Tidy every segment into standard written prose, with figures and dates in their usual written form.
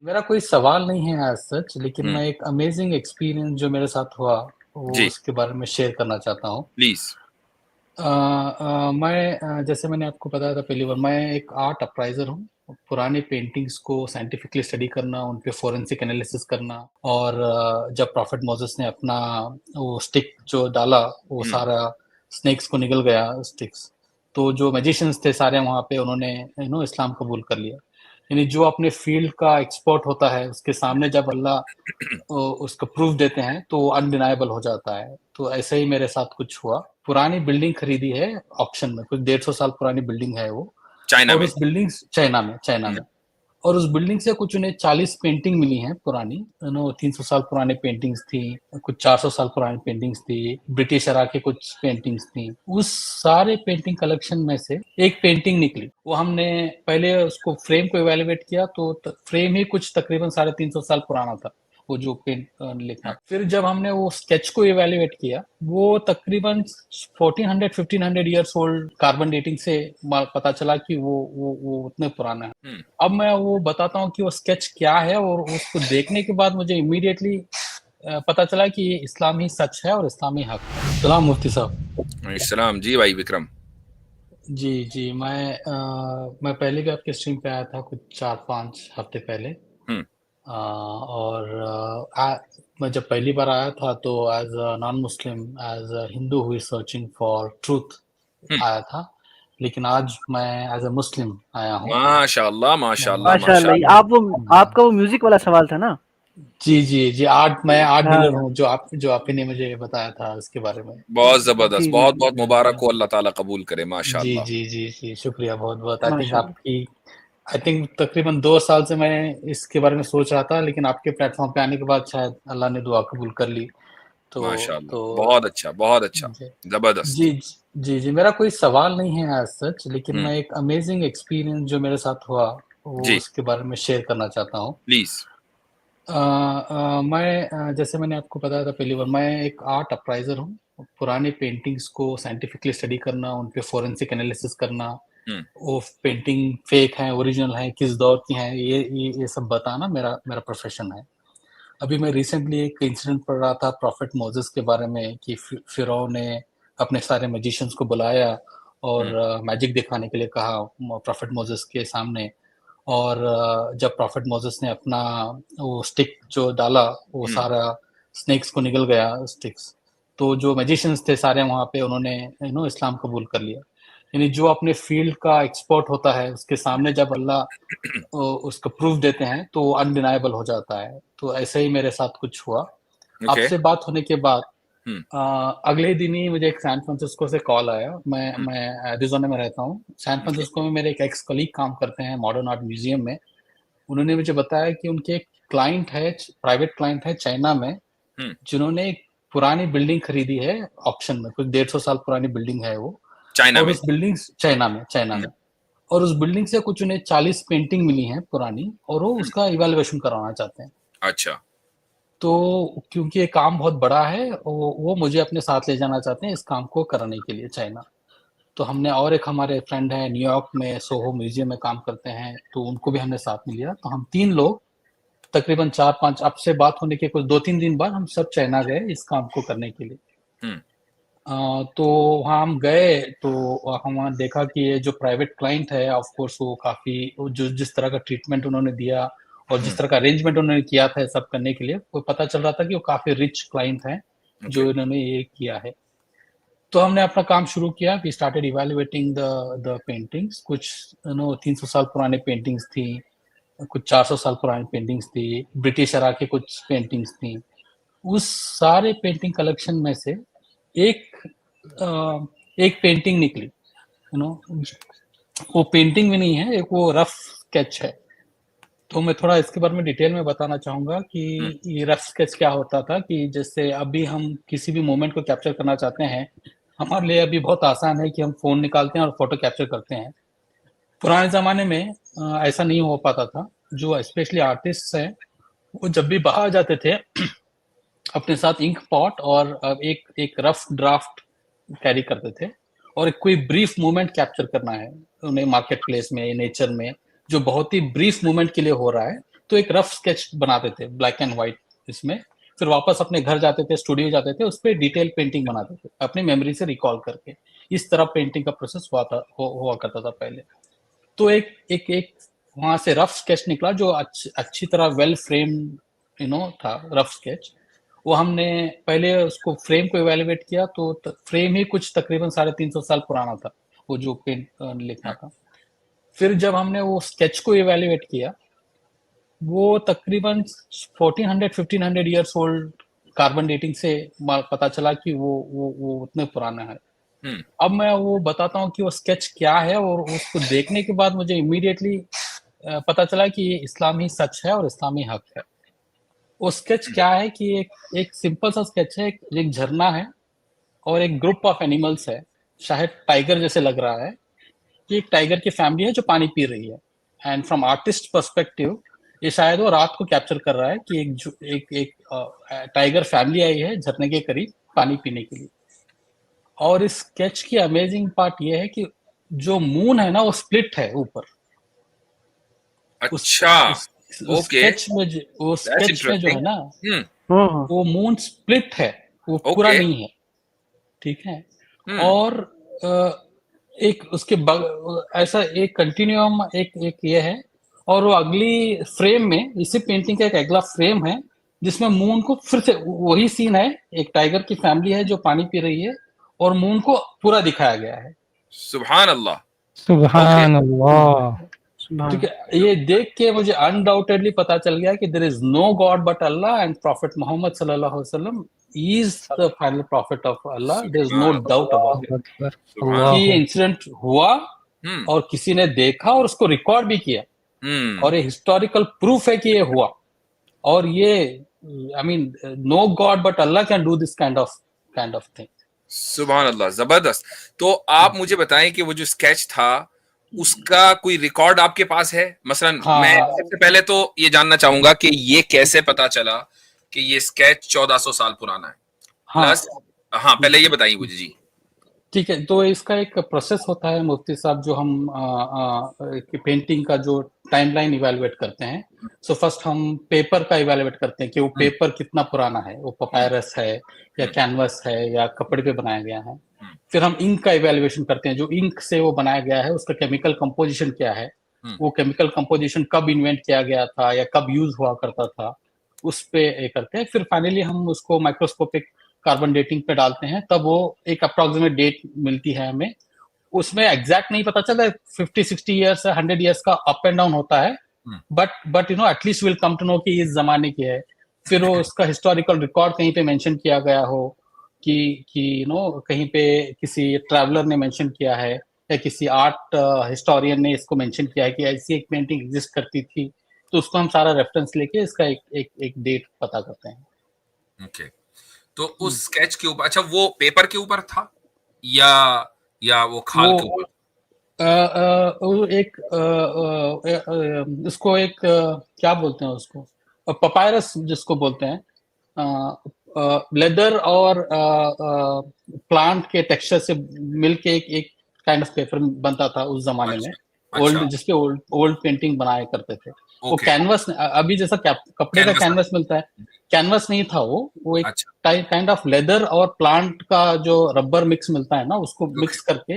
मेरा कोई सवाल नहीं है एज़ सच, लेकिन हुँ, मैं एक अमेज़िंग एक्सपीरियंस जो मेरे साथ हुआ, वो जी, उसके बारे में शेयर करना चाहता हूँ। प्लीज़। जैसे मैंने आपको बताया था पहली बार, मैं एक आर्ट अप्राइज़र हूँ। पुरानी पेंटिंग्स को साइंटिफिकली स्टडी करना, उन पे फोरेंसिक एनालिसिस करना और जब प्रॉफेट मोसेस ने अपना वो स्टिक जो डाला, वो हुँ, सारा स्नेक्स को निगल गया स्टिक्स। तो जो मैजिशियंस थे सारे वहाँ पे, उन्होंने इस्लाम कबूल कर लिया। यानी जो अपने फील्ड का एक्सपर्ट होता है, उसके सामने जब अल्लाह उसको प्रूफ देते हैं तो अनडिनायबल हो जाता है। तो ऐसे ही मेरे साथ कुछ हुआ। पुरानी बिल्डिंग खरीदी है ऑक्शन में, कुछ 150 साल पुरानी बिल्डिंग है वो। चाइना और में। उस बिल्डिंग चाइना हुँ, में और उस बिल्डिंग से कुछ उन्हें 40 पेंटिंग मिली हैं पुरानी। 300 साल पुरानी पेंटिंग्स थी, कुछ 400 साल पुरानी पेंटिंग्स थी, ब्रिटिश एरा की कुछ पेंटिंग्स थी। उस सारे पेंटिंग कलेक्शन में से एक पेंटिंग निकली। वो हमने पहले उसको फ्रेम को इवैल्यूएट किया तो फ्रेम ही कुछ तकरीबन 350 साल पुराना था, वो जो लिखा। हुँ, फिर जब हमने वो स्केच को इवैल्यूएट किया, वो तकरीबन 1400-1500 इयर्स ओल्ड कार्बन डेटिंग से पता चला कि वो उतने पुराना है। हुँ, अब मैं वो बताता हूँ कि वो स्केच क्या है, और उसको देखने के बाद मुझे इमीडिएटली पता चला कि ये इस्लाम ही सच है और इस्लाम ही हक है। सलाम मुफ्ती साहब। सलाम जी भाई विक्रम। जी, मैं पहले भी आपके स्ट्रीम पे आया था कुछ 4-5 हफ्ते पहले। हुँ, मैं जब पहली बार आया था तो as a non Muslim, as a Hindu who is searching for truth हुँ, आया था। लेकिन आज मैं एज़ अ मुस्लिम आया हूँ। माशाअल्लाह, माशाअल्लाह, माशाअल्लाह। माशाअल्लाह। आप वो आपका वो म्यूज़िक वाला सवाल था ना? जी, मैं आर्ट डीलर हाँ, हूँ, जो आप ही ने मुझे बताया था उसके बारे में। बहुत ज़बरदस्त, जी, जी, जी। बहुत-बहुत मुबारक हो, अल्लाह ताला कबूल करे, माशाअल्लाह। जी, शुक्रिया बहुत-बहुत। माशाअल्लाह। आई थिंक तकरीबन 2 साल से मैं इसके बारे में सोच रहा था, लेकिन आपके प्लेटफ़ॉर्म पे आने के बाद शायद अल्लाह ने दुआ कबूल कर ली। तो माशाअल्लाह, तो बहुत अच्छा, जी, ज़बरदस्त। मेरा कोई सवाल नहीं है एज़ सच, लेकिन हुँ, मैं एक अमेज़िंग एक्सपीरियंस जो मेरे साथ हुआ, वो जी, उसके बारे में शेयर करना चाहता हूँ। प्लीज़। जैसे मैंने आपको बताया था पहली बार, मैं एक आर्ट अप्राइज़र हूँ। पुरानी पेंटिंग्स को साइंटिफिकली स्टडी करना, उन पे फोरेंसिक एनालिसिस करना, हुँ, वो पेंटिंग फेक है, ओरिजिनल है, किस दौर की हैं, ये सब बताना मेरा मेरा प्रोफ़ेशन है। अभी मैं रिसेंटली एक इंसिडेंट पढ़ रहा था प्रॉफेट मोसेस के बारे में कि फ़िरौन ने अपने सारे मैजिशियंस को बुलाया और हुँ, मैजिक दिखाने के लिए कहा प्रॉफेट मोसेस के सामने। और जब प्रॉफेट मोसेस ने अपना वो स्टिक जो डाला, वो हुँ, सारा स्नेक्स को निगल गया स्टिक्स। तो जो मैजिशियंस थे सारे वहाँ पे, उन्होंने इस्लाम कबूल कर लिया। यानी जो अपने फील्ड का एक्सपर्ट होता है, उसके सामने जब अल्लाह उसको प्रूफ देते हैं तो वो अनडिनायबल हो जाता है। तो ऐसे ही मेरे साथ कुछ हुआ। ओके। आपसे बात होने के बाद हुँ, अगले दिन ही मुझे एक सैन फ्रांसिस्को से कॉल आया। हुँ, मैं एरिज़ोना में रहता हूँ। San okay. फ्रांसिस्को में मेरे एक एक्स कलीग काम करते हैं मॉडर्न आर्ट म्यूज़ियम में। उन्होंने मुझे बताया कि उनके एक क्लाइंट है, प्राइवेट क्लाइंट है चाइना में, हुँ, जिन्होंने एक पुरानी बिल्डिंग खरीदी है ऑक्शन में, कुछ 150 साल पुरानी बिल्डिंग है वो। चाइना और में। उस बिल्डिंग चाइना हुँ, में और उस बिल्डिंग से कुछ उन्हें 40 पेंटिंग मिली हैं पुरानी, और वो हुँ, उसका इवैल्यूएशन करवाना चाहते हैं। अच्छा, तो क्योंकि ये काम बहुत बड़ा है, वो मुझे अपने साथ ले जाना चाहते हैं इस काम को कराने के लिए चाइना। तो हमने, और एक हमारे फ्रेंड हैं न्यूयॉर्क में सोहो म्यूज़ियम में काम करते हैं, तो उनको भी हमने साथ में लिया। तो हम 3 लोग तकरीबन 4-5, अब से बात होने के कुछ 2-3 दिन बाद हम सब चाइना गए इस काम को करने के लिए। हुँ, तो वहाँ हम गए तो हम वहाँ देखा कि ये जो प्राइवेट क्लाइंट है, ऑफ कोर्स वो काफ़ी, वो जो जिस तरह का ट्रीटमेंट उन्होंने दिया और हुँ, जिस तरह का अरेंजमेंट उन्होंने किया था ये सब करने के लिए, वो पता चल रहा था कि वो काफ़ी रिच क्लाइंट हैं, ओके। जो इन्होंने ये किया है। तो हमने अपना काम शुरू किया। We started evaluating the paintings. कुछ 300 साल पुराने पेंटिंग्स थी, कुछ 400 साल पुरानी पेंटिंग्स थी, ब्रिटिश एरा की कुछ पेंटिंग्स थी। उस सारे पेंटिंग कलेक्शन में से एक अ, एक पेंटिंग निकली, वो पेंटिंग भी नहीं है, एक वो रफ स्केच है। तो मैं थोड़ा इसके बारे में डिटेल में बताना चाहूँगा कि हुँ, ये रफ स्केच क्या होता था। कि जैसे अभी हम किसी भी मोमेंट को कैप्चर करना चाहते हैं, हमारे लिए अभी बहुत आसान है कि हम फ़ोन निकालते हैं और फ़ोटो कैप्चर करते हैं। पुराने ज़माने में ऐसा नहीं हो पाता था। जो स्पेशली आर्टिस्ट्स हैं, वो जब भी बाहर जाते थे, अपने साथ इंक पॉट और एक एक रफ ड्राफ्ट कैरी करते थे, और एक कोई ब्रीफ मोमेंट कैप्चर करना है उन्हें मार्केट प्लेस में, नेचर में, जो बहुत ही ब्रीफ मोमेंट के लिए हो रहा है। तो एक रफ स्केच बनाते थे ब्लैक एंड व्हाइट इसमें, फिर वापस अपने घर जाते थे, स्टूडियो जाते थे, उस पे डिटेल पेंटिंग बनाते थे अपनी मेमोरी से रिकॉल करके। इस तरह पेंटिंग का प्रोसेस हुआ करता था पहले। तो एक वहां से रफ स्केच निकला जो अच्छी तरह वेल फ्रेम था रफ स्केच। वो हमने पहले उसको फ्रेम को इवेलुएट किया, तो फ्रेम ही कुछ तकरीबन 350 साल पुराना था, वो जो पेंट लिखना था। फिर जब हमने वो स्केच को इवेलुएट किया, वो तकरीबन 1400-1500 इयर्स ओल्ड कार्बन डेटिंग से पता चला कि वो उतने पुराना है। अब मैं वो बताता हूँ कि वो स्केच क्या है, और उसको देखने के बाद मुझे इमीडिएटली पता चला कि ये इस्लामी सच है और इस्लामी हक है। वो स्केच क्या है कि एक सिंपल सा स्केच है, एक झरना है और एक ग्रुप ऑफ एनिमल्स है, शायद टाइगर जैसे लग रहा है कि एक टाइगर की फैमिली है जो पानी पी रही है। एंड फ्रॉम आर्टिस्ट पर्सपेक्टिव ये शायद वो रात को कैप्चर कर रहा है कि एक टाइगर फैमिली आई है झरने के करीब पानी पीने के लिए। और इस स्केच की अमेजिंग पार्ट ये है कि जो मून है ना वो स्प्लिट है ऊपर। अच्छा, उस स्केच में जो है ना वो मून स्प्लिट है, वो पूरा नहीं है, ठीक है। और एक उसके ऐसा एक कंटिन्यूम एक ये है, और वो अगली फ्रेम में इसी पेंटिंग का एक अगला फ्रेम है जिसमें मून को फिर से वही सीन है, एक टाइगर की फैमिली है जो पानी पी रही है और मून को पूरा दिखाया गया है। सुभान अल्लाह, सुभान अल्लाह। ठीक है, ये देख के मुझे अनडाउटेडली पता चल गया कि there is no God but Allah and prophet Muhammad सल्लल्लाहु अलैहि वसल्लम is the final prophet of Allah. There is no doubt about it कि ये इंसिडेंट हुआ और किसी ने देखा और उसको रिकॉर्ड भी किया, और ये हिस्टोरिकल प्रूफ है कि ये हुआ। और ये I mean no God but Allah can do this kind of thing. सुभान अल्लाह, जबरदस्त। तो आप मुझे बताएं कि वो जो स्केच था उसका कोई रिकॉर्ड आपके पास है? मसलन मैं सबसे पहले तो ये जानना चाहूंगा कि ये कैसे पता चला कि ये स्केच 1400 साल पुराना है। प्लस पहले ये बताइए मुझे जी। ठीक है, तो इसका एक प्रोसेस होता है मुफ्ती साहब, जो हम पेंटिंग का जो टाइमलाइन इवेलुएट करते हैं। सो फर्स्ट हम पेपर का इवेलुएट करते हैं कि वो पेपर कितना पुराना है, वो पपायरस है या कैनवस है या कपड़े पे बनाया गया है। फिर हम इंक का इवेल्युएशन करते हैं, जो इंक से वो बनाया गया है उसका केमिकल कंपोजिशन क्या है, वो केमिकल कंपोजिशन कब इन्वेंट किया गया था या कब यूज हुआ करता था, उस पे करते हैं। फिर फाइनली हम उसको माइक्रोस्कोपिक कार्बन डेटिंग पे डालते हैं, तब वो एक अप्रोक्सीमेट डेट मिलती है हमें। उसमें एग्जैक्ट नहीं पता चलता, 50-60 ईयर्स 100 ईयर्स का अप एंड डाउन होता है, but at least will come to know कि इस जमाने की है। फिर वो उसका हिस्टोरिकल रिकॉर्ड कहीं पे मेंशन किया गया हो कि कहीं पे किसी ट्रैवलर ने मेंशन किया है या किसी आर्ट हिस्टोरियन ने इसको मेंशन किया है कि ऐसी एक पेंटिंग एग्जिस्ट करती थी, तो उसको हम सारा रेफरेंस लेके इसका एक डेट पता करते हैं। ओके, तो उस स्केच के ऊपर, अच्छा वो पेपर के ऊपर था या वो खाल के ऊपर? उसको एक क्या बोलते हैं उसको, पपायरस जिसको बोलते हैं, लेदर और प्लांट के टेक्सचर से मिलके एक काइंड ऑफ पेपर बनता था उस जमाने में। ओल्ड जिसके ओल्ड पेंटिंग बनाया करते थे। वो कैनवस, अभी जैसा कपड़े का कैनवस मिलता है, कैनवस नहीं था वो एक काइंड ऑफ लेदर और प्लांट का जो रबर मिक्स मिलता है ना, उसको मिक्स करके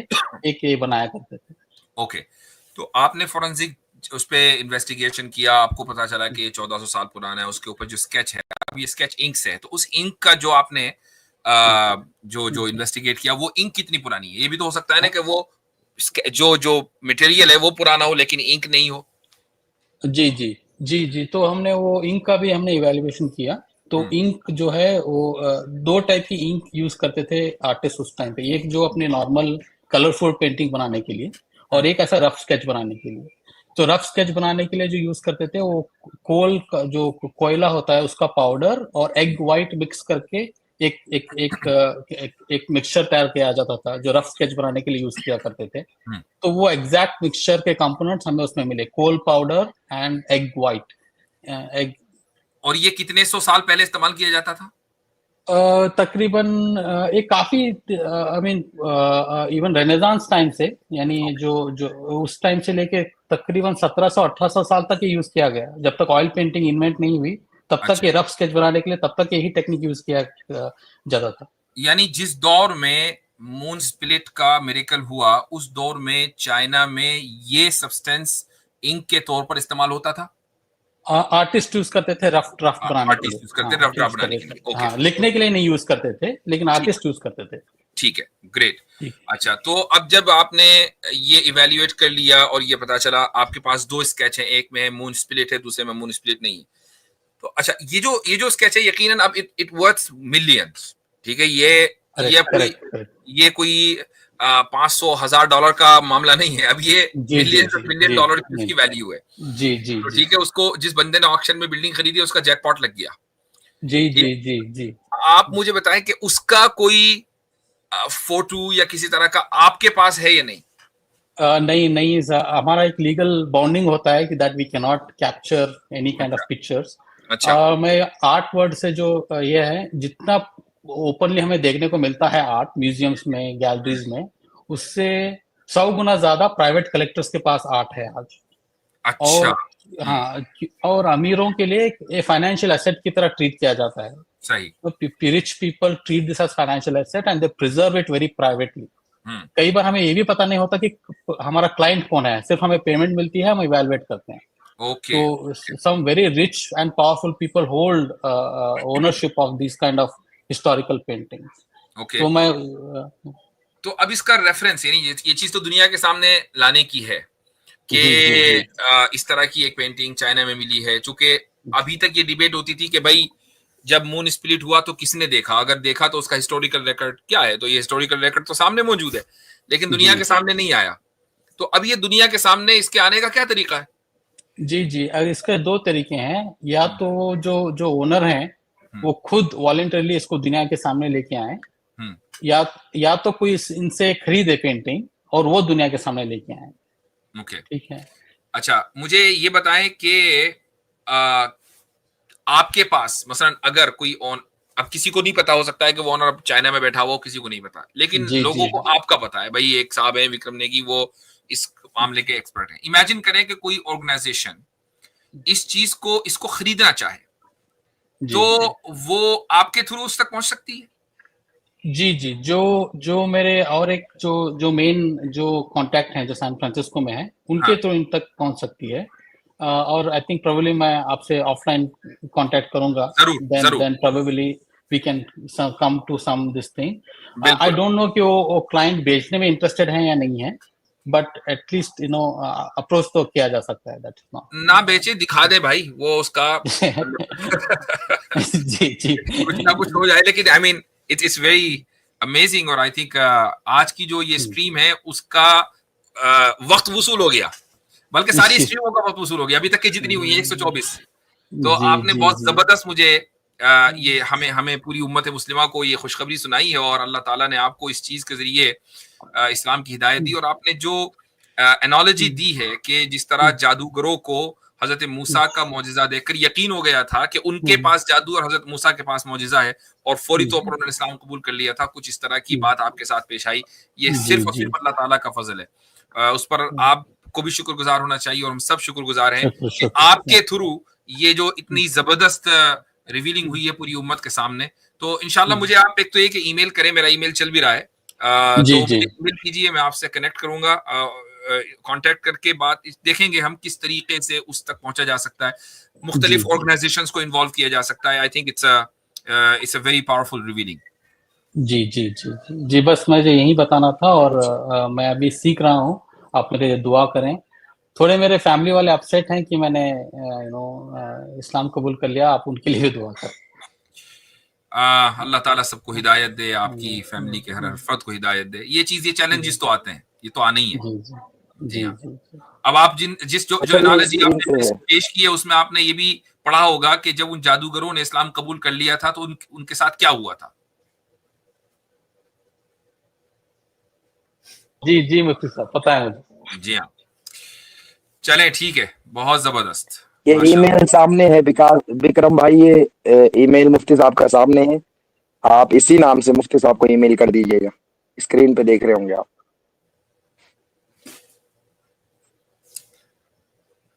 एक ये बनाया करते थे। ओके, तो आपने फोरेंसिक उस पे इन्वेस्टिगेशन किया, आपको पता चला कि 1400 साल पुराना है। उसके ऊपर जो स्केच है, अब ये स्केच इंक से है, तो उस इंक का जो आपने जो इन्वेस्टिगेट किया, वो इंक कितनी पुरानी है? ये भी तो हो सकता है ना कि वो जो मटेरियल है वो पुराना हो लेकिन इंक नहीं हो। जी, तो हमने वो इंक का भी हमने इवैल्यूएशन किया। तो इंक जो है वो 2 टाइप की इंक यूज करते थे आर्टिस्ट उस टाइम पे, एक जो अपने नॉर्मल कलरफुल पेंटिंग बनाने के लिए और एक ऐसा रफ स्केच बनाने के लिए। तो रफ स्केच बनाने के लिए जो यूज करते थे वो कोल का जो कोयला होता है उसका पाउडर और एग व्हाइट मिक्स करके एक मिक्सचर तैयार किया जाता था, जो रफ स्केच बनाने के लिए यूज किया करते थे। तो वो एग्जैक्ट मिक्सचर के कंपोनेंट्स हमें उसमें मिले, coal powder and egg white egg. और ये कितने 100 साल पहले इस्तेमाल किया जाता था? तकरीबन एक काफी I mean even renaissance time से, यानी जो जो उस टाइम से लेके तकरीबन 1700-1800 साल तक ये यूज किया गया। जब तक ऑयल पेंटिंग इन्वेंट नहीं हुई तब तक अच्छा। ये रफ स्केच बनाने के लिए तब तक यही टेक्निक यूज किया जाता था। यानी जिस दौर में मून स्पिलिट का मिरेकल हुआ उस दौर में चाइना में ये सब्सटेंस इंक के तौर पर इस्तेमाल होता था। आर्टिस्ट यूज करते थे रफ ड्राफ्ट बनाने के लिए। आर्टिस्ट यूज करते थे रफ ड्राफ्ट बनाने के लिए। ओके, हाँ, लिखने के लिए नहीं यूज करते थे, लेकिन आर्टिस्ट यूज करते थे। ठीक है, ग्रेट। ठीक। अच्छा, तो अब जब आपने ये इवेल्युएट कर लिया और ये पता चला आपके पास दो स्केच हैं, एक में मून स्पिलिट है, दूसरे में मून स्पिलिट नहीं है, तो अच्छा ये जो स्केच है यकीनन अब इट वर्थ मिलियंस, ठीक है। ये कोई 500,000 डॉलर का मामला नहीं है, अब ये मिलियंस ऑफ मिलियन डॉलर की उसकी वैल्यू है। जी जी, तो ठीक है, उसको जिस बंदे ने ऑक्शन में बिल्डिंग खरीदी उसका जैकपॉट लग गया। जी जी जी जी। आप मुझे बताएं कि उसका कोई फोटो या किसी तरह का आपके पास है या नहीं? नहीं, हमारा एक लीगल बाउंडिंग होता है कि that we can not capture any kind of pictures. अच्छा। मैं आर्ट वर्ड से जो ये है, जितना ओपनली हमें देखने को मिलता है आर्ट म्यूजियम्स में, गैलरीज में, उससे 100 गुना ज्यादा प्राइवेट कलेक्टर्स के पास आर्ट है आज। अच्छा। और हाँ, और अमीरों के लिए एक फाइनेंशियल एसेट की तरह ट्रीट किया जाता है। सही। Rich people treat this as financial asset and they preserve it very privately. कई बार हमें ये भी पता नहीं होता कि हमारा क्लाइंट कौन है, सिर्फ हमें पेमेंट मिलती है, हम इवैल्यूएट करते हैं। Okay. So some very rich and powerful people hold ownership of these kind of historical paintings. Okay. तो मैं तो अब इसका रेफरेंस, यानी ये चीज तो दुनिया के सामने लाने की है कि इस तरह की एक पेंटिंग चाइना में मिली है। चूंकि अभी तक ये डिबेट होती थी कि भाई जब मून स्प्लिट हुआ तो किसने देखा, अगर देखा तो उसका हिस्टोरिकल रिकॉर्ड क्या है। तो ये हिस्टोरिकल रिकॉर्ड तो सामने मौजूद है, लेकिन दुनिया के सामने नहीं आया। तो अब ये दुनिया के सामने इसके आने का क्या तरीका है? जी जी, अगर इसके दो तरीके हैं। या तो जो ओनर हैं वो खुद वॉलंटरली इसको दुनिया के सामने लेके आए, या तो कोई इनसे खरीदे पेंटिंग और वो दुनिया के सामने लेके आए। ओके, ठीक है। अच्छा, मुझे ये बताएं कि आपके पास मसलन अगर कोई अब किसी को नहीं पता, हो सकता है कि वो ओनर अब चाइना में बैठा हुआ, किसी को नहीं पता, लेकिन लोगों को आपका पता है, भाई एक साहब है विक्रम नेगी, वो इस मामले के एक्सपर्ट हैं। इमेजिन करें कि कोई ऑर्गेनाइजेशन इस चीज को इसको खरीदना चाहे, तो वो आपके थ्रू उस तक पहुंच सकती है? जी जी, जो मेरे और एक जो मेन जो कांटेक्ट हैं जो सैन फ्रांसिस्को में है, उनके थ्रू इन तक पहुंच सकती है। और आई थिंक प्रोबेबली मैं आपसे ऑफलाइन कांटेक्ट करूंगा, then probably we can come to some this thing. I don't know कि वो क्लाइंट बेचने में इंटरेस्टेड है या नहीं है, बट एटलीस्ट अप्रोच तो किया जा सकता है। दैट ना बेचे, दिखा दे भाई, वो उसका जी जी, कुछ ना कुछ हो जाए। लेकिन I mean it's very amazing, और आई थिंक आज की जो ये स्ट्रीम है उसका वक्त वसूल हो गया, बल्कि सारी स्ट्रीमों का वक्त वसूल हो गया अभी तक की जितनी हुई है 124। तो आपने बहुत जबरदस्त मुझे ये हमें पूरी उम्मत मुस्लिमा को ये खुशखबरी सुनाई है, और अल्लाह ताला ने आपको इस चीज के जरिए इस्लाम की हिदायत दी। और आपने जो एनालॉजी दी है कि जिस तरह जादूगरों को हजरत मूसा का मौजिजा देखकर यकीन हो गया था कि उनके पास जादू और हजरत मूसा के पास मौजिजा है, और फौरी तौर पर उन्होंने इस्लाम कबूल कर लिया था, कुछ इस तरह की बात आपके साथ पेश आई। ये सिर्फ और सिर्फ अल्लाह ताला का फजल है, उस पर आपको भी शुक्रगुजार होना चाहिए, और हम सब शुक्रगुजार हैं कि आपके थ्रू ये जो इतनी जबरदस्त रिवीलिंग हुई है पूरी उम्मत के सामने। तो इंशाल्लाह मुझे आप एक तो ये कि ईमेल करें, मेरा ईमेल चल भी रहा है, तो ईमेल कीजिए, मैं आपसे कनेक्ट करूंगा, कांटेक्ट करके बात देखेंगे हम किस तरीके से उस तक पहुंचा जा सकता है, मुख्तलिफ ऑर्गेनाइजेशंस को इन्वॉल्व किया जा सकता है। I think it's a very powerful revealing. जी जी जी जी, बस मुझे यही बताना था, और मैं अभी सीख रहा हूँ, आप मेरे लिए दुआ करें। थोड़े मेरे फैमिली वाले अपसेट हैं कि मैंने इस्लाम कबूल कर लिया, आप उनके लिए दुआ करें। अल्लाह ताला सबको हिदायत दे, आपकी फैमिली के हर फर्द को हिदायत दे। ये चैलेंजेस तो आते हैं, ये तो आने ही है। जी हाँ। अब आप जो एनालॉजी आपने पेश की है उसमें आपने ये भी पढ़ा होगा कि जब उन जादूगरों ने इस्लाम कबूल कर लिया था तो उनके साथ क्या हुआ था। जी जी मुफ्ती साहब, पता है मुझे। जी हाँ, चलें ठीक है, बहुत जबरदस्त। ये ईमेल सामने है विक्रम भाई, ये ईमेल मुफ्ती साहब का सामने है, आप इसी नाम से मुफ्ती साहब को ईमेल कर दीजिएगा, स्क्रीन पे देख रहे होंगे आप।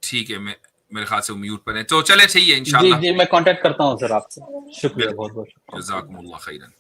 ठीक है, मेरे ख्याल से म्यूट पर है, तो चले ठीक है जी इंशाल्लाह। जी मैं कांटेक्ट करता हूँ सर आपसे। शुक्रिया, बहुत बहुत शुक्रिया। जज़ाकुमुल्लाह खैरन।